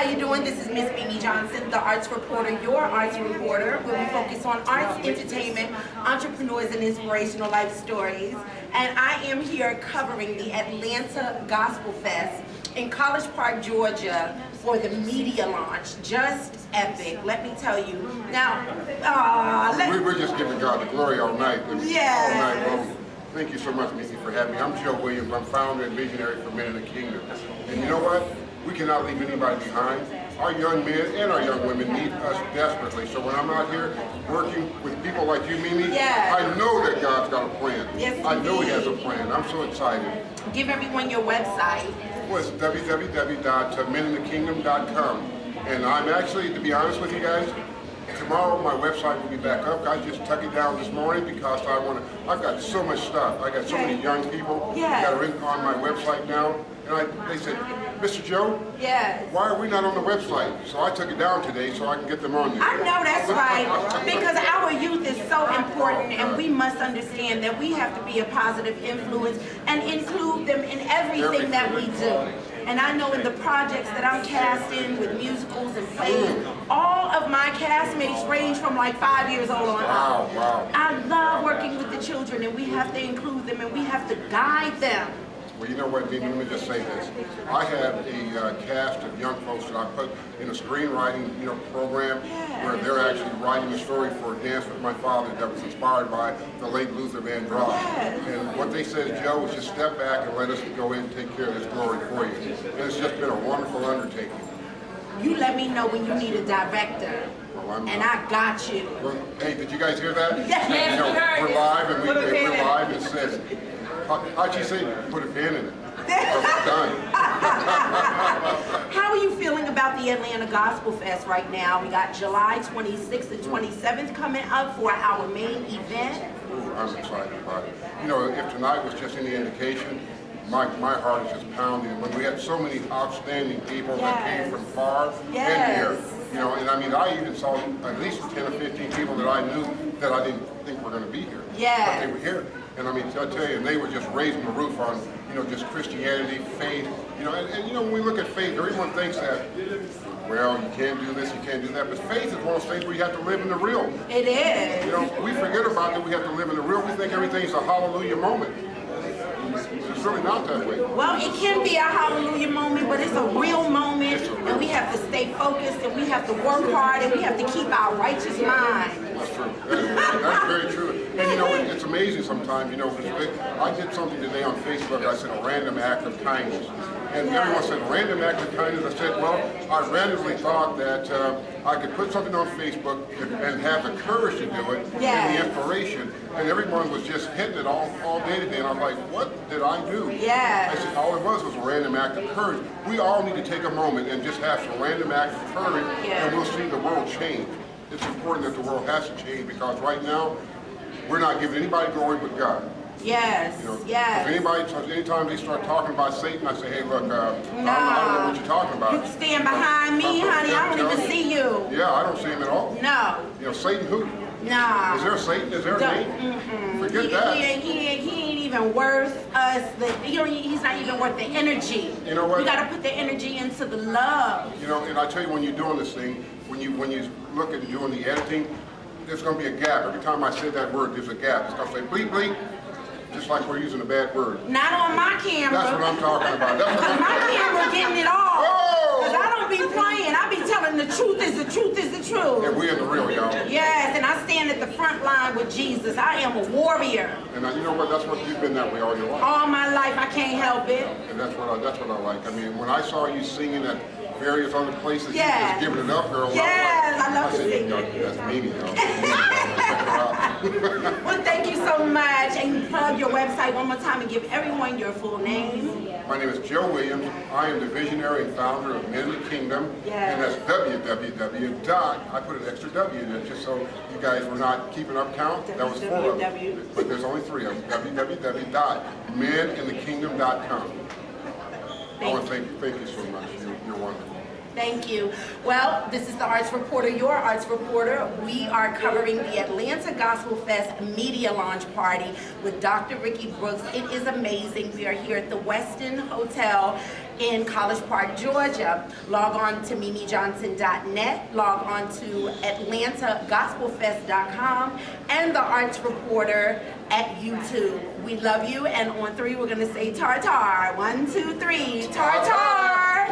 how you doing? This is Miss Mimi Johnson, the arts reporter, your arts reporter, where we focus on arts, entertainment, entrepreneurs, and inspirational life stories. And I am here covering the Atlanta Gospel Fest in College Park, Georgia, for the media launch. Just epic, let me tell you. Now, we're just giving God the glory all night. Yes. All night long. Thank you so much, Mimi, for having me. I'm Joe Williams. I'm founder and visionary for Men in the Kingdom. And you know what? We cannot leave anybody behind. Our young men and our young women need us desperately. So when I'm out here working with people like you, Mimi, yes, I know that God's got a plan. Yes, I know He has a plan. I'm so excited. Give everyone your website. Well, it's www.meninthekingdom.com. And I'm actually, to be honest with you guys, tomorrow my website will be back up. I just took it down this morning because I've got so much stuff. I got so many young people that are on my website now. And they said, Mr. Joe, why are we not on the website? So I took it down today so I can get them on there. I know that's right, because our youth is so important, and we must understand that we have to be a positive influence and include them in everything that we do. And I know in the projects that I'm cast in with musicals and plays, all of my castmates range from like 5 years old on up. Wow. I love working with the children, and we have to include them, and we have to guide them. Well, you know what, Mimi, let me just say this. I have a cast of young folks that I put in a screenwriting program where they're actually writing a story for Dance with My Father that was inspired by the late Luther Vandross. And what they said, Joe, was just step back and let us go in and take care of this glory for you. And it's just been a wonderful undertaking. You let me know when you need a director. And I got you. Well, hey, did you guys hear that? Yes, we're live, and we're live, and it says, how'd you say, put a pin in it? We're done. How are you feeling about the Atlanta Gospel Fest right now? We got July 26th and 27th coming up for our main event. Ooh, I'm excited about it. You know, if tonight was just any indication, my heart is just pounding. When we had so many outstanding people that came from far and near, and I mean, I even saw at least 10 or 15 people that I knew that I didn't think were going to be here. But they were here. And I mean, I tell you, and they were just raising the roof on, just Christianity, faith, and when we look at faith, everyone thinks that, well, you can't do this, you can't do that, but faith is one of those things where you have to live in the real. It is. We forget about that we have to live in the real. We think everything's a hallelujah moment. It's really not that way. Well, it can be a hallelujah moment, but it's a real moment, and we have to stay focused, and we have to work hard, and we have to keep our righteous mind. That's true. That's very true. And it's amazing sometimes, I did something today on Facebook. I said a random act of kindness. And everyone said, random act of kindness. I said, well, I randomly thought that I could put something on Facebook and have the courage to do it, and the inspiration. And everyone was just hitting it all day today. And I'm like, what did I do? I said, all it was a random act of courage. We all need to take a moment and just have some random act of courage, and we'll see the world change. It's important that the world has to change, because right now, we're not giving anybody glory but God. If anytime they start talking about Satan, I say, hey, look, I don't know what you're talking about. You stand behind me, honey. I don't even see you. Yeah, I don't see him at all. No. Satan who? No. Is there a Satan? Is there a name? Forget that. He ain't even worth us. He's not even worth the energy. You know what? We got to put the energy into the love. And I tell you, when you're doing this thing, when you look at doing the editing, there's going to be a gap. Every time I say that word, there's a gap. It's going to say bleep, bleep, just like we're using a bad word. Not on my camera. That's what I'm talking about. Because my camera getting it all. Because I don't be playing. I be telling the truth is the truth is the truth. And we're in the real, y'all. Yes, and I stand at the front line with Jesus. I am a warrior. And you know what? That's what you've been that way all your life. All my life, I can't help it. And that's what I like. I mean, when I saw you singing at various other places, you just giving it up, girl. Yes, I love to sing. That's Mimi, y'all. Well, thank you so much. And plug your website one more time and give everyone your full name. My name is Joe Williams. I am the visionary and founder of Men in the Kingdom. And that's www. I put an extra W in it just so you guys were not keeping up count. That was 4 of them. But there's only 3 of them. www.meninthekingdom.com. I want to thank you so much. You're wonderful. Thank you. Well, this is the Arts Reporter, your Arts Reporter. We are covering the Atlanta Gospel Fest media launch party with Dr. Riki Brooks. It is amazing. We are here at the Westin Hotel in College Park, Georgia. Log on to mimijohnson.net, log on to atlantagospelfest.com, and the Arts Reporter at YouTube. We love you, and on 3 we're gonna say tar-tar. 1, 2, 3, tar-tar!